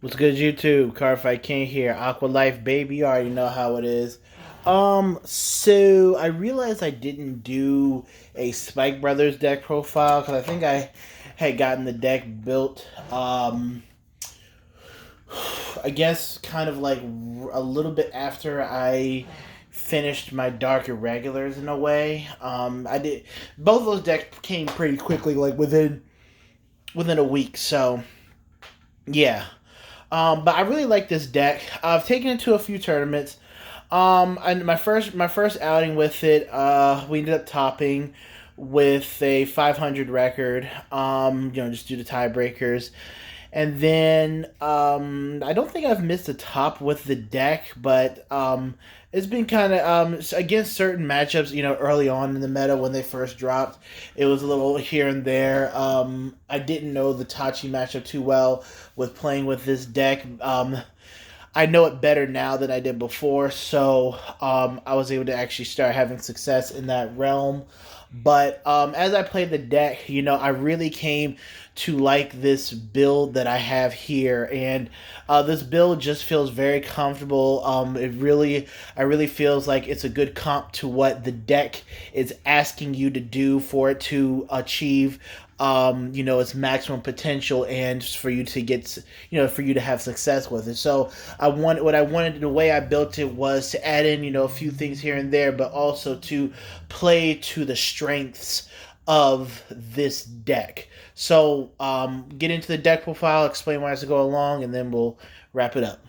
What's good, YouTube? Cardfight King here. Aqua Life, baby. You already know how it is. So I realized I didn't do a Spike Brothers deck profile because I think I had gotten the deck built. I guess kind of like a little bit after I finished my Dark Irregulars in a way. I did both of those decks came pretty quickly, like within a week. So yeah. But I really like this deck. I've taken it to a few tournaments. And my first outing with it, we ended up topping with a 500 record. Just due to tiebreakers. And then I don't think I've missed a top with the deck, but it's been kind of against certain matchups. Early on in the meta when they first dropped, it was a little here and there. I didn't know the Tachi matchup too well with playing with this deck. I know it better now than I did before, so I was able to actually start having success in that realm. But as I played the deck, I really came to like this build that I have here, and this build just feels very comfortable. I really feels like it's a good comp to what the deck is asking you to do for it to achieve its maximum potential and for you to get, for you to have success with it. So what I wanted, the way I built it was to add in, a few things here and there, but also to play to the strengths of this deck. So get into the deck profile, explain why as I go along, and then we'll wrap it up.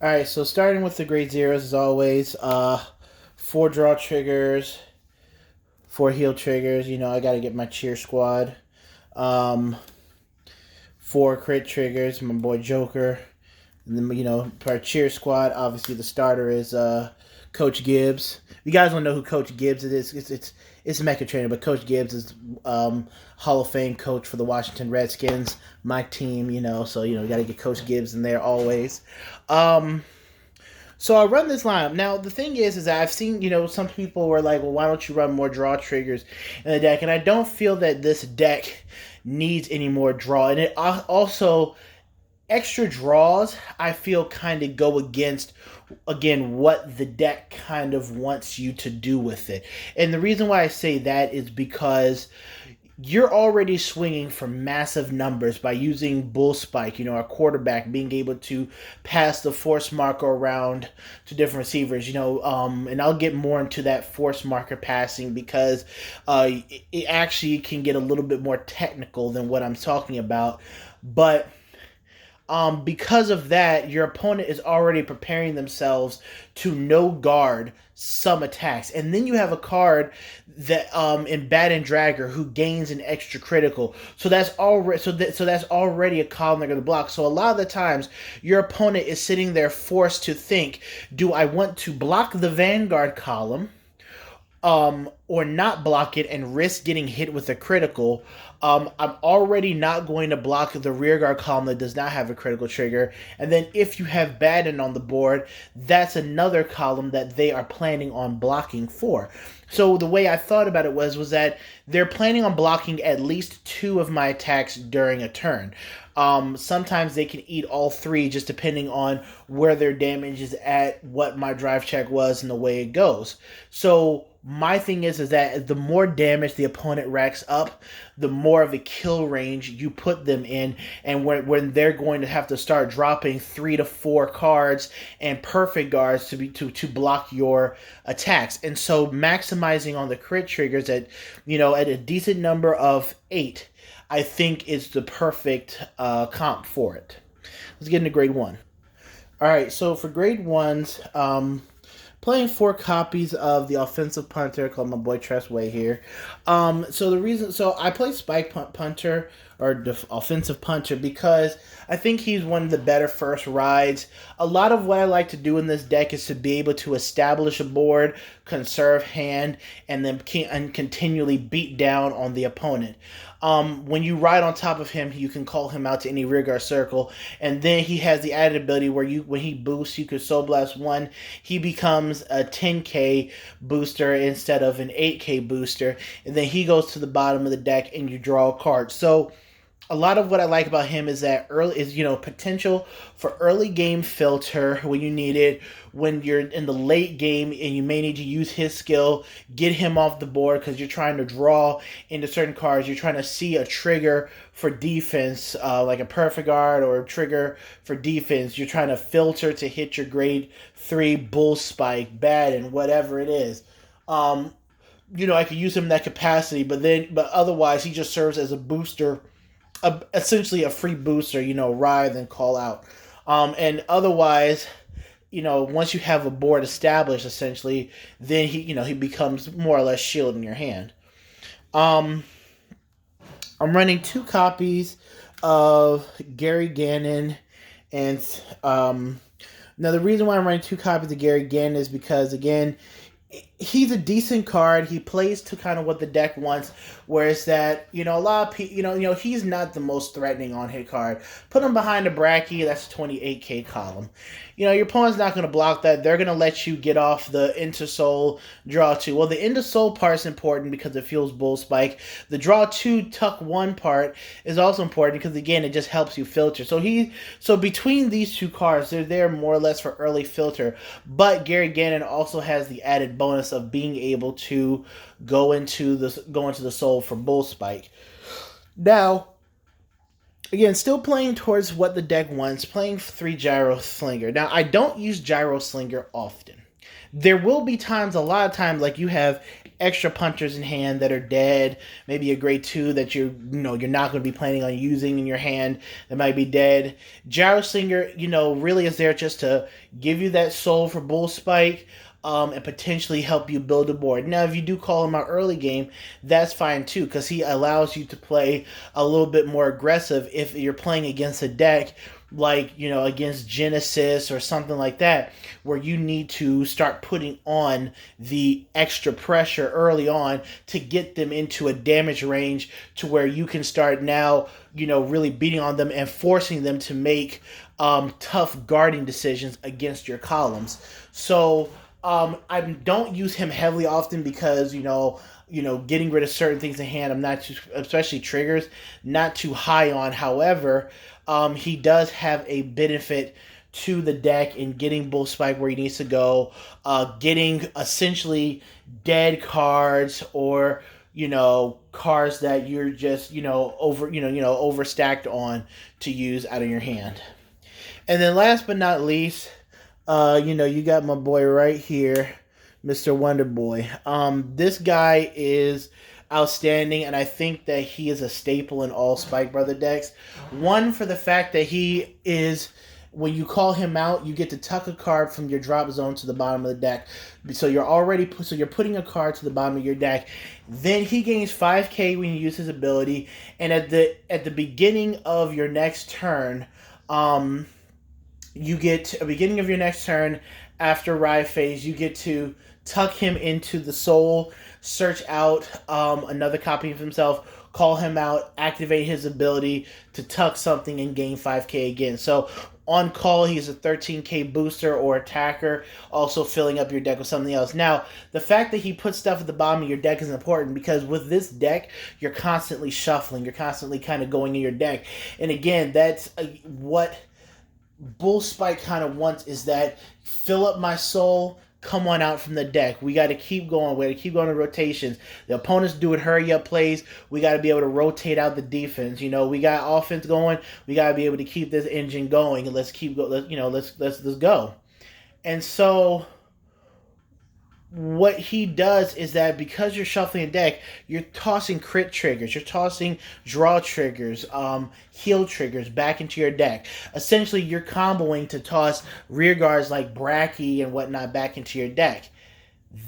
All right, so starting with the grade zeros as always, four draw triggers, four heal triggers. I got to get my cheer squad. Um, four crit triggers. My boy Joker. And then, for our cheer squad, obviously the starter is Coach Gibbs. If you guys don't know who Coach Gibbs is, it's a Mecha Trainer, but Coach Gibbs is Hall of Fame coach for the Washington Redskins, my team. So you got to get Coach Gibbs in there always. So I run this lineup. Now the thing is that I've seen, some people were like, well, why don't you run more draw triggers in the deck? And I don't feel that this deck needs any more draw. And it also, extra draws, I feel kind of go against, again, what the deck kind of wants you to do with it. And the reason why I say that is because you're already swinging for massive numbers by using Bullspike, our quarterback, being able to pass the force marker around to different receivers, and I'll get more into that force marker passing because it actually can get a little bit more technical than what I'm talking about. But because of that, your opponent is already preparing themselves to no guard some attacks, and then you have a card that in Bat and Dragger who gains an extra critical. So that's already that's already a column they're going to block. So a lot of the times, your opponent is sitting there forced to think: do I want to block the Vanguard column? Or not block it and risk getting hit with a critical. I'm already not going to block the rearguard column that does not have a critical trigger. And then if you have Baden on the board, that's another column that they are planning on blocking for. So the way I thought about it was that they're planning on blocking at least two of my attacks during a turn. Sometimes they can eat all three, just depending on where their damage is at, what my drive check was, and the way it goes. So my thing is that the more damage the opponent racks up, the more of a kill range you put them in, and when they're going to have to start dropping 3 to 4 cards and perfect guards to block your attacks. And so maximizing on the crit triggers at a decent number of 8, I think is the perfect comp for it. Let's get into grade 1. All right, so for grade 1s, playing 4 copies of the offensive punter called my boy Tressway here. So I play Spike Punter or the offensive punter because I think he's one of the better first rides. A lot of what I like to do in this deck is to be able to establish a board, conserve hand, and then continually beat down on the opponent. When you ride on top of him, you can call him out to any rearguard circle, and then he has the added ability where when he boosts, you could Soul Blast 1. He becomes a 10k booster instead of an 8k booster, and then he goes to the bottom of the deck and you draw a card. So a lot of what I like about him is that potential for early game filter when you need it, when you're in the late game and you may need to use his skill, get him off the board because you're trying to draw into certain cards. You're trying to see a trigger for defense, like a perfect guard or a trigger for defense. You're trying to filter to hit your grade 3 Bullspike, bad, and whatever it is. I could use him in that capacity, but otherwise he just serves as a booster, essentially a free booster, rather than call out. And otherwise, once you have a board established, essentially, then he becomes more or less shield in your hand. I'm running 2 copies of Gary Gannon, and now the reason why I'm running 2 copies of Gary Gannon is because, again, he's a decent card. He plays to kind of what the deck wants, whereas that, a lot of people, he's not the most threatening on hit card. Put him behind a Bracky, that's 28k column. Your opponent's not going to block that. They're going to let you get off the Into Soul, draw 2. Well, the Into Soul part's important because it fuels Bullspike. The draw 2, tuck 1 part is also important because, again, it just helps you filter. So between these 2 cards, they're there more or less for early filter. But Gary Gannon also has the added bonus of being able to go into the soul for Bullspike. Now, again, still playing towards what the deck wants, playing 3 Gyro Slinger. Now, I don't use Gyro Slinger often. There will be times, a lot of times, like you have extra punchers in hand that are dead, maybe a grade 2 that you're not going to be planning on using in your hand that might be dead. Gyro Slinger, really is there just to give you that soul for Bullspike, and potentially help you build a board. Now, if you do call him out early game, that's fine too, because he allows you to play a little bit more aggressive if you're playing against a deck like, against Genesis or something like that, where you need to start putting on the extra pressure early on to get them into a damage range to where you can start now, really beating on them and forcing them to make tough guarding decisions against your columns. So, I don't use him heavily often because, getting rid of certain things in hand, I'm not too, especially triggers, not too high on. However, he does have a benefit to the deck in getting Bullspike where he needs to go, getting essentially dead cards or, cards that you're just, overstacked on to use out of your hand. And then last but not least, you got my boy right here, Mr. Wonder Boy. This guy is outstanding, and I think that he is a staple in all Spike Brother decks. One, for the fact that he is, when you call him out, you get to tuck a card from your drop zone to the bottom of the deck. So you're putting a card to the bottom of your deck. Then he gains 5k when you use his ability, and at the beginning of your next turn, you get a beginning of your next turn after Riot Phase, you get to tuck him into the soul, search out another copy of himself, call him out, activate his ability to tuck something and gain 5k again. So on call, he's a 13k booster or attacker, also filling up your deck with something else. Now, the fact that he puts stuff at the bottom of your deck is important because with this deck, you're constantly shuffling. You're constantly kind of going in your deck. And again, that's what Bullspike kind of wants, is that fill up my soul, come on out from the deck. We got to keep going. We got to keep going to rotations. The opponents doing hurry up plays. We got to be able to rotate out the defense. We got offense going. We got to be able to keep this engine going, and let's keep go. Let's go. And so what he does is that because you're shuffling a deck, you're tossing crit triggers, you're tossing draw triggers, heal triggers back into your deck. Essentially, you're comboing to toss rear guards like Bracky and whatnot back into your deck.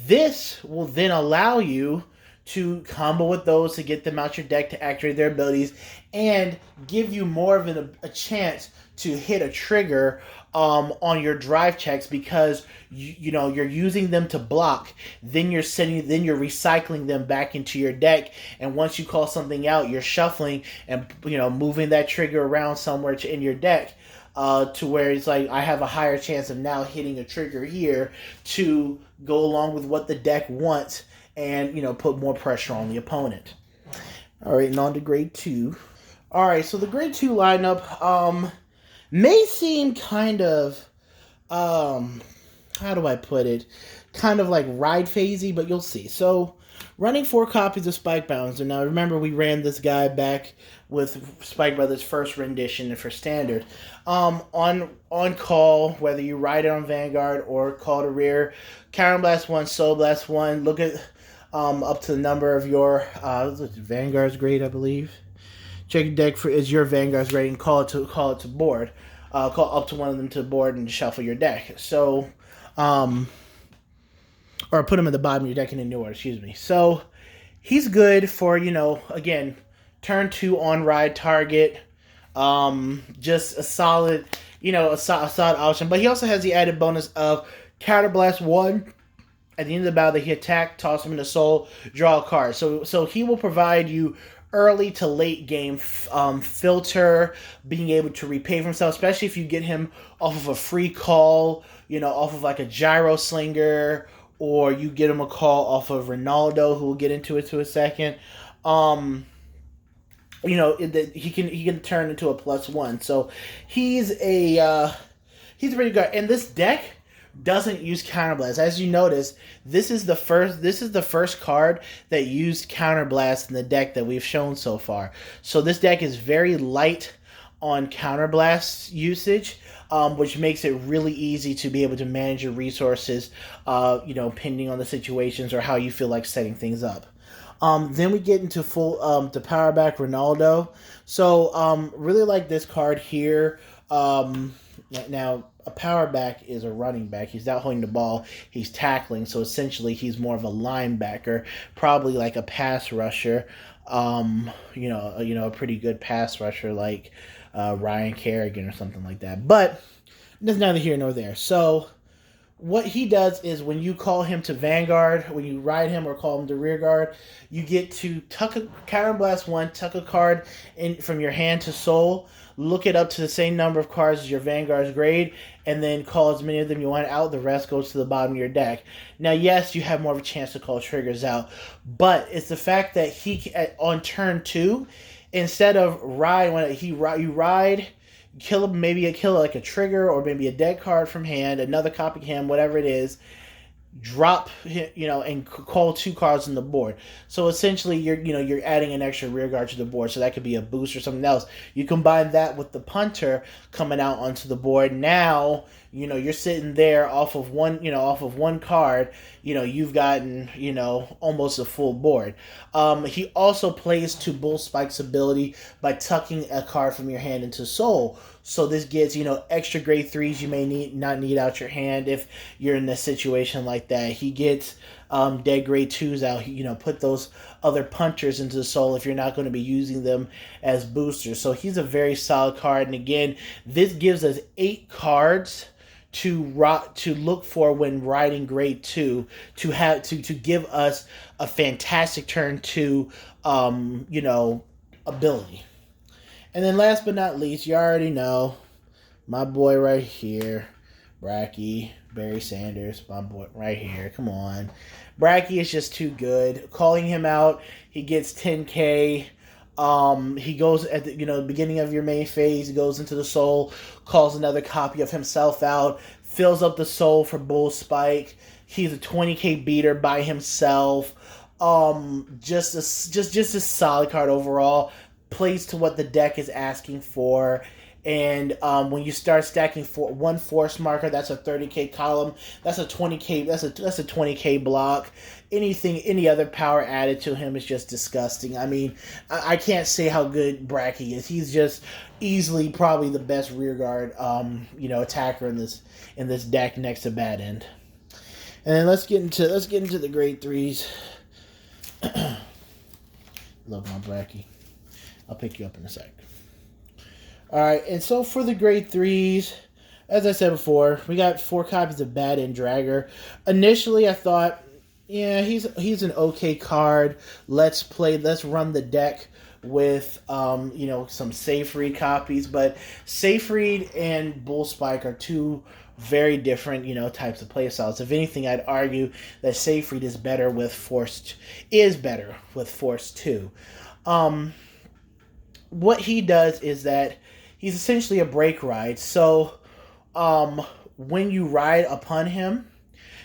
This will then allow you to combo with those to get them out your deck to activate their abilities and give you more of a chance to hit a trigger on your drive checks because you're using them to block. Then you're recycling them back into your deck, and once you call something out, you're shuffling and moving that trigger around somewhere in your deck to where it's like I have a higher chance of now hitting a trigger here to go along with what the deck wants and put more pressure on the opponent. All right, and on to grade 2. All right, so the grade 2 lineup may seem kind of um how do I put it? Kind of like ride phasey, but you'll see. So, running 4 copies of Spike Bouncer. Now, remember, we ran this guy back with Spike Brothers' first rendition for standard. On call, whether you ride it on Vanguard or call to rear, Counterblast 1, Soul Blast 1. Look at up to the number of your Vanguard's grade, I believe. Check your deck for is your Vanguard's grade and call it to board. Call up to one of them to board and shuffle your deck. So, or put him at the bottom of your deck in a new order, excuse me. So he's good for, again, turn 2 on ride target. Just a solid, a solid option. But he also has the added bonus of Counterblast 1. At the end of the battle that he attack, toss him into soul, draw a card. So he will provide you early to late game filter, being able to repay for himself, especially if you get him off of a free call, off of like a gyro slinger, or you get him a call off of Ronaldo, who we'll get into it to a second. He can turn into a +1. So he's he's pretty good. And this deck doesn't use Counterblast. As you notice, this is the first card that used Counterblast in the deck that we've shown so far. So this deck is very light on Counterblast usage, which makes it really easy to be able to manage your resources, pending on the situations or how you feel like setting things up. Then we get into full to power back Ronaldo. So really like this card here. Now, a power back is a running back. He's not holding the ball. He's tackling. So essentially, he's more of a linebacker, probably like a pass rusher. A pretty good pass rusher like Ryan Kerrigan or something like that. But that's neither here nor there. So what he does is when you call him to Vanguard, when you ride him or call him to rear guard, you get to Counterblast 1, tuck a card in from your hand to soul, look it up to the same number of cards as your Vanguard's grade, and then call as many of them you want out. The rest goes to the bottom of your deck. Now, yes, you have more of a chance to call triggers out, but it's the fact that he on turn 2, instead of you ride, kill him, maybe kill like a trigger or maybe a dead card from hand, another copy him, whatever it is, drop, and call 2 cards on the board. So essentially you're adding an extra rear guard to the board. So that could be a boost or something else. You combine that with the punter coming out onto the board. Now, you're sitting there off of one card, you've gotten, almost a full board. He also plays to Bullspike's ability by tucking a card from your hand into soul. So this gets, extra grade 3s you may not need out your hand if you're in a situation like that. He gets dead grade 2s out. Put those other punters into the soul if you're not going to be using them as boosters. So he's a very solid card. And again, this gives us 8 cards to look for when riding grade 2 to give us a fantastic turn 2 ability. And then last but not least, you already know my boy right here, Bracky, Barry Sanders, my boy right here. Come on. Bracky is just too good. Calling him out, he gets 10k. He goes at the beginning of your main phase, he goes into the soul, calls another copy of himself out, fills up the soul for Bullspike. He's a 20k beater by himself. Just a solid card overall. Plays to what the deck is asking for. And when you start stacking one force marker, that's a 30k column. That's a 20k. That's a 20k block. Any other power added to him is just disgusting. I mean, I can't say how good Bracky is. He's just easily probably the best rearguard attacker in this deck next to Bad End. And then let's get into the grade 3s. Love my Bracky. I'll pick you up in a sec. Alright, and so for the grade 3s, as I said before, we got 4 copies of Bad End Dragger. Initially, I thought, yeah, he's an okay card. Let's run the deck with some Safe Read copies, but Safe Read and Bullspike are 2 very different, types of playstyles. If anything, I'd argue that Safe Read is better with Force 2. what he does is that he's essentially a brake ride. So when you ride upon him,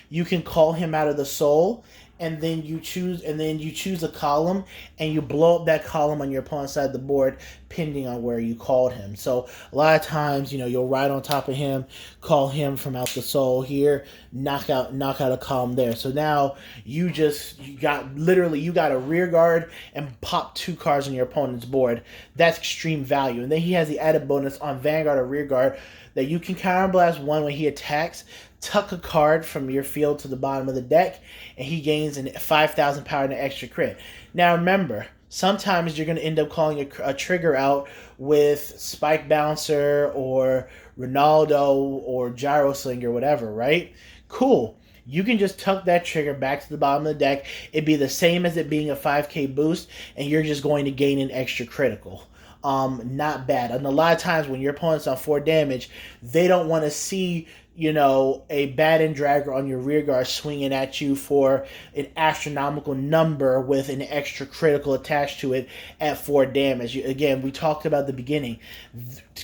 you can call him out of the soul, and then you choose a column, and you blow up that column on your opponent's side of the board, pending on where you called him. So a lot of times, you'll ride on top of him, call him from out the soul here, knock out a column there. So now you got a rear guard and pop 2 cards on your opponent's board. That's extreme value. And then he has the added bonus on Vanguard or rear guard that you can counterblast 1 when he attacks, tuck a card from your field to the bottom of the deck, and he gains 5,000 power and an extra crit. Now remember, sometimes you're going to end up calling a trigger out with Spike Bouncer or Ronaldo or Gyro Slinger or whatever, right? Cool. You can just tuck that trigger back to the bottom of the deck. It'd be the same as it being a 5k boost, and you're just going to gain an extra critical. Not bad. And a lot of times when your opponent's on 4 damage, they don't want to see, a Baton Dragger on your rear guard swinging at you for an astronomical number with an extra critical attached to it at 4 damage. Again, we talked about the beginning.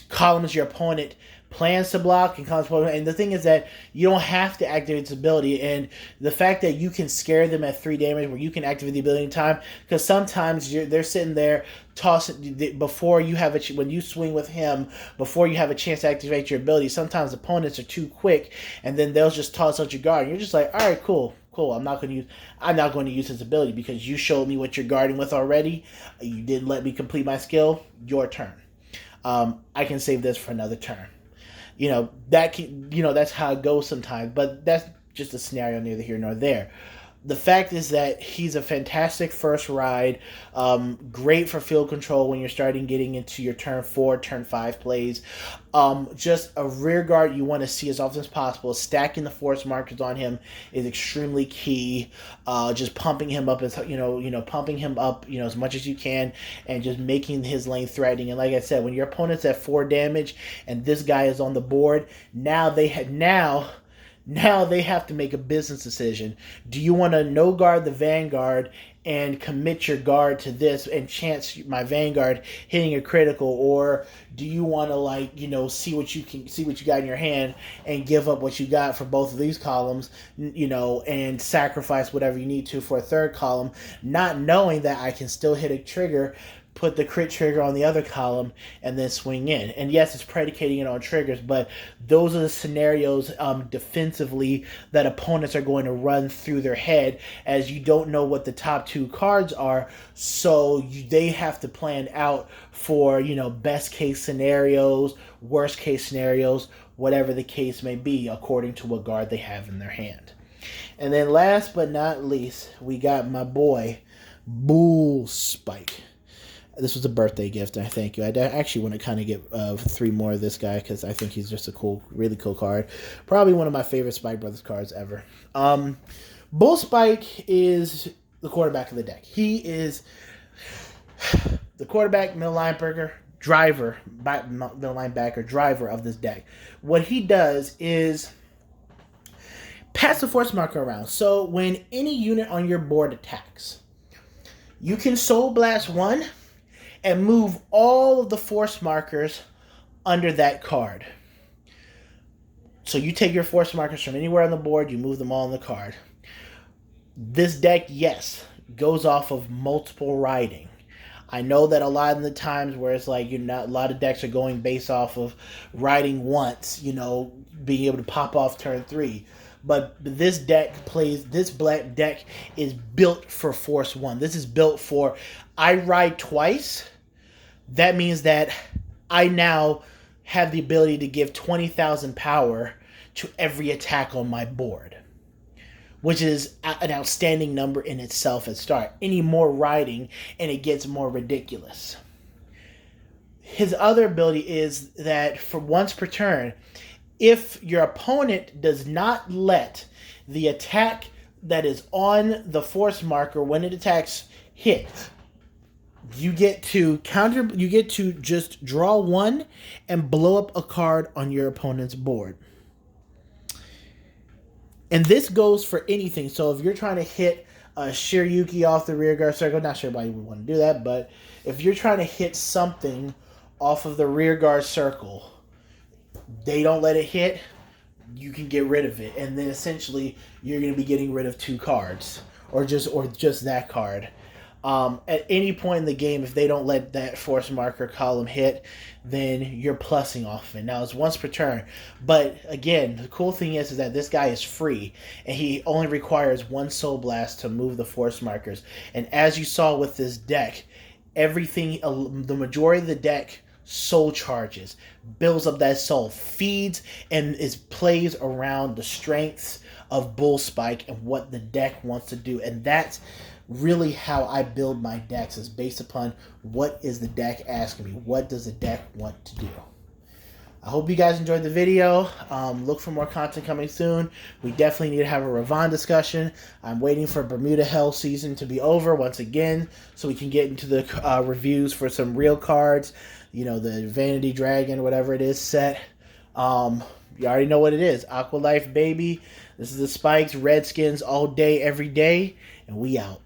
Columns your opponent plans to block and the thing is that you don't have to activate this ability, and the fact that you can scare them at 3 damage where you can activate the ability in time, because sometimes they're sitting there tossing before you have when you swing with him, before you have a chance to activate your ability. Sometimes opponents are too quick, and then they'll just toss out your guard, and you're just like, all right, cool, I'm not going to use his ability because you showed me what you're guarding with already. You didn't let me complete my skill. Your turn. I can save this for another turn. That's how it goes sometimes, but that's just a scenario neither here nor there. The fact is that he's a fantastic first ride, great for field control when you're starting getting into your turn 4, turn 5 plays. Just a rear guard you want to see as often as possible. Stacking the force markers on him is extremely key. Just pumping him up as as much as you can, and just making his lane threatening. And like I said, when your opponent's at 4 damage and this guy is on the board, now they have to make a business decision. Do you want to no guard the Vanguard and commit your guard to this and chance my Vanguard hitting a critical, or do you want to see what you got in your hand and give up what you got for both of these columns, and sacrifice whatever you need to for a third column, not knowing that I can still hit a trigger, put the crit trigger on the other column, and then swing in. And yes, it's predicating it on triggers, but those are the scenarios defensively that opponents are going to run through their head, as you don't know what the top 2 cards are, so they have to plan out for, best case scenarios, worst case scenarios, whatever the case may be, according to what guard they have in their hand. And then last but not least, we got my boy, Bullspike. This was a birthday gift, and I thank you. I actually want to kind of get 3 more of this guy because I think he's just a really cool card. Probably one of my favorite Spike Brothers cards ever. Bullspike is the quarterback of the deck. He is the quarterback, middle linebacker, driver of this deck. What he does is pass the force marker around. So when any unit on your board attacks, you can Soul Blast 1 and move all of the force markers under that card. So you take your force markers from anywhere on the board, you move them all on the card. This deck, yes, goes off of multiple riding. I know that a lot of the times where it's like a lot of decks are going based off of riding once, being able to pop off turn 3. But this black deck is built for Force 1. This is built for, I ride twice. That means that I now have the ability to give 20,000 power to every attack on my board, which is an outstanding number in itself at start. Any more riding, and it gets more ridiculous. His other ability is that for once per turn, if your opponent does not let the attack that is on the force marker when it attacks hit, you get to just draw 1 and blow up a card on your opponent's board. And this goes for anything. So if you're trying to hit a Shiryuki off the rear guard circle, not sure everybody would want to do that, but if you're trying to hit something off of the rear guard circle, they don't let it hit, you can get rid of it, and then essentially you're going to be getting rid of 2 cards, or just that card. At any point in the game, if they don't let that force marker column hit, then you're plussing off it. Now, it's once per turn. But, again, the cool thing is that this guy is free, and he only requires 1 Soul Blast to move the force markers. And as you saw with this deck, everything, the majority of the deck soul charges, builds up that soul, feeds, and plays around the strengths of Bullspike and what the deck wants to do. And that's really how I build my decks, is based upon what is the deck asking me. What does the deck want to do? I hope you guys enjoyed the video. Look for more content coming soon. We definitely need to have a Ravon discussion. I'm waiting for Bermuda Hell season to be over once again, so we can get into the reviews for some real cards. You know, the Vanity Dragon, whatever it is, set. You already know what it is. Aqua Life, baby. This is the Spikes, Redskins, all day, every day, and we out.